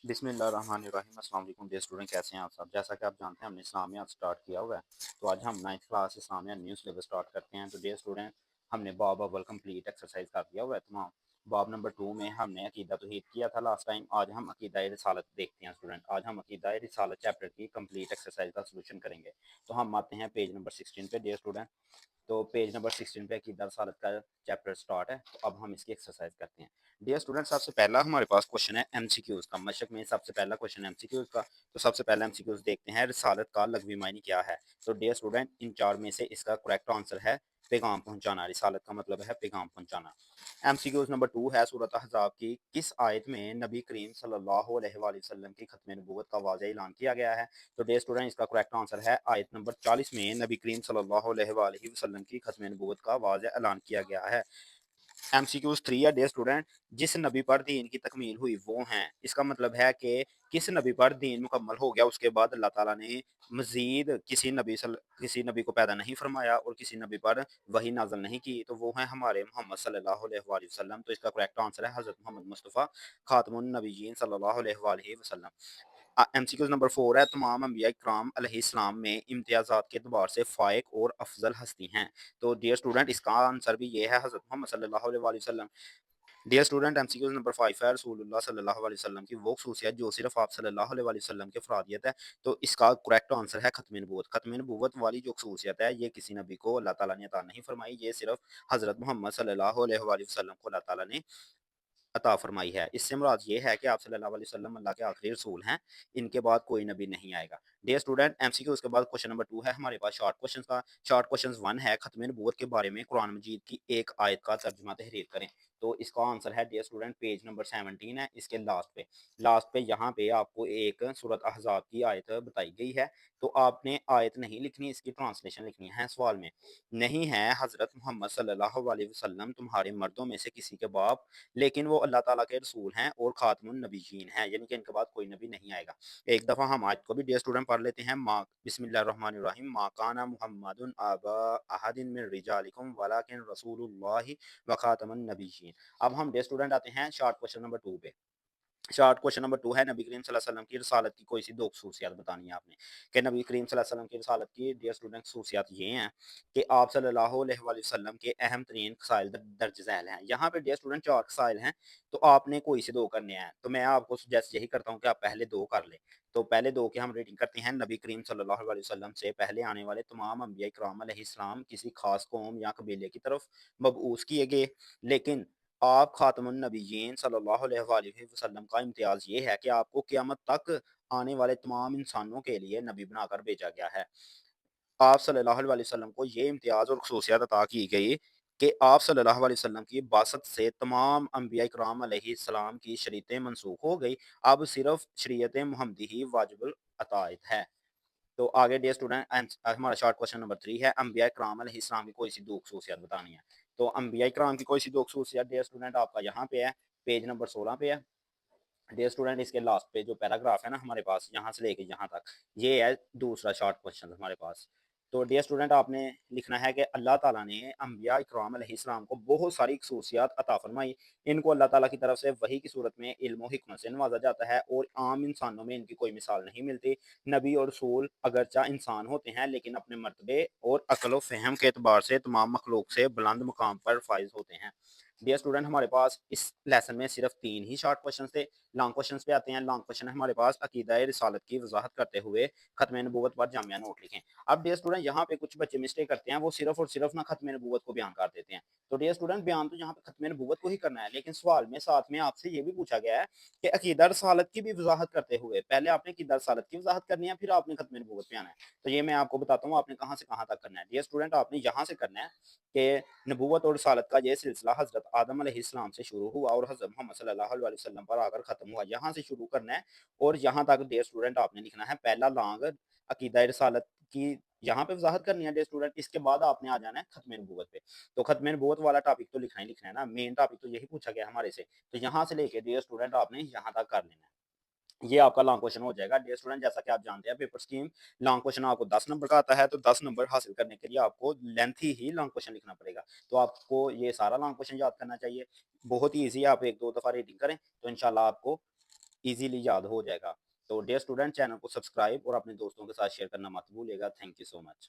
बिस्मिल्लाहिर्रहमानिर्रहीम। अस्सलाम वालेकुम डियर स्टूडेंट, कैसे हैं आप सब। जैसा कि आप जानते हैं हमने इस्लामियात स्टार्ट किया हुआ है, तो आज हम 9th क्लास इस्लामियात न्यू सिलेबस स्टार्ट करते हैं। तो डियर स्टूडेंट, हमने बाब अव्वल कंप्लीट एक्सरसाइज कर दिया हुआ है तमाम। बाब नंबर 2 में हमने अकीदा तौहीद किया था लास्ट टाइम। आज हम अकीदा रिसालत देखते हैं स्टूडेंट। आज हम अकीदा रिसालत चैप्टर की कंप्लीट एक्सरसाइज का सोल्यूशन करेंगे। तो हम आते हैं पेज नंबर 16 पे डियर स्टूडेंट। तो पेज नंबर 16 पे अकीदा रिसालत का चैप्टर स्टार्ट है। तो अब हम इसकी एक्सरसाइज करते हैं। डियर स्टूडेंट, सबसे पहला हमारे पास क्वेश्चन है एमसीक्यूज का। मशक में सबसे पहला क्वेश्चन एमसीक्यूज का। तो सबसे पहला एमसीक्यूज देखते हैं, रिसालत का लघवी मायने क्या है। तो डियर स्टूडेंट, इन चार में से इसका करेक्ट आंसर है पैगाम पहुंचाना। रिसालत का मतलब है पैगाम पहुंचाना। एमसीक्यूज नंबर 2 है, सूरत अहज़ाब की किस आयत में नबी करीम सल्लल्लाहु अलैहि वसल्लम की खत्म नबूवत का वाज़ेह ऐलान किया गया है। तो डियर स्टूडेंट, इसका करेक्ट आंसर है आयत नंबर 40 में नबी करीम सल्लल्लाहु अलैहि वसल्लम की खत्म नबूवत का वाज़ेह ऐलान किया गया है। एमसीक्यूज 3 है डियर स्टूडेंट, जिस नबी पर दीन की तकमील हुई वो हैं। इसका मतलब है कि किस नबी पर दीन मुकम्मल हो गया, उसके बाद अल्लाह ताला ने मजीद किसी नबी को पैदा नहीं फरमाया और किसी नबी पर वही नाजल नहीं की, तो वो हैं हमारे मोहम्मद सल्लल्लाहु अलैहि वसल्लम। तो इसका करेक्ट आंसर है हज़रत मोहम्मद मुस्तफ़ा खातमुन नबीयीन सल्लल्लाहु अलैहि वसल्लम। एमसीक्यूज नंबर 4 है, तमाम अंबिया इकराम अलैहिस्सलाम में इम्तियाज़ात के एतबार से फ़ाइक और अफजल हस्ती हैं। तो डियर स्टूडेंट, इसका आंसर भी ये है हज़रत मोहम्मद सल्लल्लाहु अलैहि वसल्लम। डियर स्टूडेंट, एमसीक्यूज नंबर 5 है, रसूलुल्लाह सल्लल्लाहु अलैहि वसल्लम की वो खसूसियत जो सिर्फ आप सल्लल्लाहु अलैहि वसल्लम के अफरादियत है। तो इसका करेक्ट आंसर है खत्म नबूवत। खत्म नबूवत वाली जो खसूसियत है, ये किसी नबी को अल्लाह ताला ने अता नहीं फरमाई, ये सिर्फ हज़रत मोहम्मद सल्लल्लाहु अलैहि वसल्लम को अल्लाह ताला ने अता फरमाई है। इससे मुराद ये है कि आप सल्लल्लाहु अलैहि वसल्लम अल्लाह के आखिरी रसूल हैं, इनके बाद कोई नबी नहीं आएगा। डियर स्टूडेंट, एमसीक्यू उसके बाद क्वेश्चन नंबर 2 है हमारे पास शॉर्ट क्वेश्चन का। शॉर्ट क्वेश्चन 1 है, खत्म नबूवत के बारे में कुरान मजीद की एक आयत का तर्जुमा तहरीर करें। तो इसका आंसर है डियर स्टूडेंट पेज नंबर 17 है, इसके लास्ट पे यहाँ पे आपको एक सूरत अहज़ाब की आयत बताई गई है। तो आपने आयत नहीं लिखनी, इसकी ट्रांसलेशन लिखनी है। सवाल में नहीं है हज़रत मोहम्मद सल्लल्लाहु अलैहि वसल्लम तुम्हारे मर्दों में से किसी के बाप, लेकिन वो अल्लाह ताला के रसूल हैं और खातमुन नबीयीन हैं, यानी कि इनके बाद कोई नबी नहीं आएगा। एक दफ़ा हम आयत को भी डियर स्टूडेंट पढ़ लेते हैं। मा बिस्मिल्लाहिर्रहमानिर्रहीम, मा काना मुहम्मदुन अबा अहदिन मिन रिजालिकुम वलाकिन रसूलुल्लाहि व खातमुन नबीयीन। अब हम डियर स्टूडेंट आते हैं शॉर्ट क्वेश्चन नंबर 2 पे। शॉर्ट क्वेश्चन नंबर 2 है, नबी करीम सल्लल्लाहु अलैहि वसल्लम की रसालत की कोई सी दो खसूसियात बतानी है आपने। कि नबी करीम सल्लल्लाहु अलैहि वसल्लम की रसालत की डियर स्टूडेंट खसूसियात ये हैं कि आप सल्लल्लाहु अलैहि वसल्लम के अहम तरीन खसाइल दर्ज झैल हैं। यहाँ पे डियर स्टूडेंट 4 खसाइल हैं, तो आपने कोई से 2 करने हैं। तो मैं आपको सजेस्ट यही करता हूँ कि आप पहले 2 कर लें। तो पहले 2 की हम रेटिंग करते हैं। नबी करीम सल्लल्लाहु अलैहि वसल्लम से पहले आने वाले तमाम अंबिया इकराम अलैहिस्सलाम किसी खास कौम या कबीले की तरफ मबऊस किए गए, लेकिन आप खातमुन नबिय्यीन सल्लल्लाहु अलैहि वसल्लम का इम्तियाज़ ये है कि आपको क़यामत तक आने वाले तमाम इंसानों के लिए नबी बनाकर भेजा गया है। आप सल्लल्लाहु अलैहि वसल्लम को ये इम्तियाज़ और ख़ुसूसियत अता की गई कि आप सल्लल्लाहु अलैहि वसल्लम की बासत से तमाम अंबिया इकराम अलैहिस्सलाम की शरीयतें मनसूख हो गई। अब सिर्फ़ शरीयत मुहम्मदी ही वाजिबुल अताअत है। तो आगे डियर स्टूडेंट, हमारा शॉर्ट क्वेश्चन नंबर 3 है, अंबिया इकराम अलैहिस्सलाम की कोई सी 2 खसूसियत बतानी है। तो अंबिया इकराम की कोई सी 2 खसूसियत डियर स्टूडेंट आपका यहाँ पे है, पेज नंबर 16 पे है। डियर स्टूडेंट, इसके लास्ट पे जो पैराग्राफ है ना हमारे पास, यहाँ से लेके यहाँ तक, ये है दूसरा शॉर्ट क्वेश्चन हमारे पास। तो डियर स्टूडेंट, आपने लिखना है कि अल्लाह ताला ने अंबिया इकराम अलैहिस्सलाम को बहुत सारी खसूसियात अता फरमाई। इनको अल्लाह ताला की तरफ से वही की सूरत में इल्म और हिकमत से नवाजा जाता है और आम इंसानों में इनकी कोई मिसाल नहीं मिलती। नबी और रसूल अगरचा इंसान होते हैं, लेकिन अपने मर्तबे और अक्ल व फ़हम के एतबार से तमाम मखलूक से बुलंद मुकाम पर फाइज होते हैं। डियर स्टूडेंट, हमारे पास इस लेसन में सिर्फ 3 ही शॉर्ट क्वेश्चन थे। लॉन्ग क्वेश्चंस पे आते हैं। लॉन्ग क्वेश्चन है हमारे पास, अकीदा रिसालत की वजाहत करते हुए खत्म नबूवत पर जामिया नोट लिखें। अब डियर स्टूडेंट, यहाँ पे कुछ बच्चे मिस्टेक करते हैं, वो सिर्फ और सिर्फ ना खत्म नबूवत को बयान कर देते हैं। तो डियर स्टूडेंट, बयान तो यहाँ पे खत्म नबूवत को ही करना है, लेकिन सवाल में साथ में आपसे ये भी पूछा गया है कि अकीदा रिसालत की भी वजाहत करते हुए, पहले आपने अकीदा रिसालत की वजाहत करनी है, फिर आपने खत्म नबूवत पे आना है। तो ये मैं आपको बताता हूँ आपने कहाँ से कहाँ तक करना है। डियर स्टूडेंट, आपने यहाँ से करना है कि नबूवत और रिसालत का ये सिलसिला हज़रत आदम अलैहिस्सलाम से शुरू हुआ और हज़रत मोहम्मद सल्लल्लाहु अलैहि वसल्लम पर आकर ख़त्म हुआ। यहाँ से शुरू करना है और यहाँ तक डियर स्टूडेंट आपने लिखना है। पहला लॉन्ग अकीदा रिसालत की यहाँ पे वजाहत करनी है डियर स्टूडेंट, इसके बाद आपने आ जाना है खत्म नबूवत पे। तो खत्म नबूवत वाला टॉपिक तो लिखना ही लिखना है ना, मेन टॉपिक तो यही पूछा गया हमारे से। तो यहाँ से लेके डियर स्टूडेंट आपने यहाँ तक कर लेना है। ये आपका लॉन्ग क्वेश्चन हो जाएगा डियर स्टूडेंट। जैसा कि आप जानते हैं पेपर स्कीम, लॉन्ग क्वेश्चन आपको 10 नंबर का आता है, तो 10 नंबर हासिल करने के लिए आपको लेंथी ही लॉन्ग क्वेश्चन लिखना पड़ेगा। तो आपको ये सारा लॉन्ग क्वेश्चन याद करना चाहिए। बहुत ही ईज़ी है, आप 1-2 दफ़ा रीडिंग करें तो इंशाल्लाह आपको ईज़िली याद हो जाएगा। तो डियर स्टूडेंट, चैनल को सब्सक्राइब और अपने दोस्तों के साथ शेयर करना मत भूलिएगा। Thank you so much.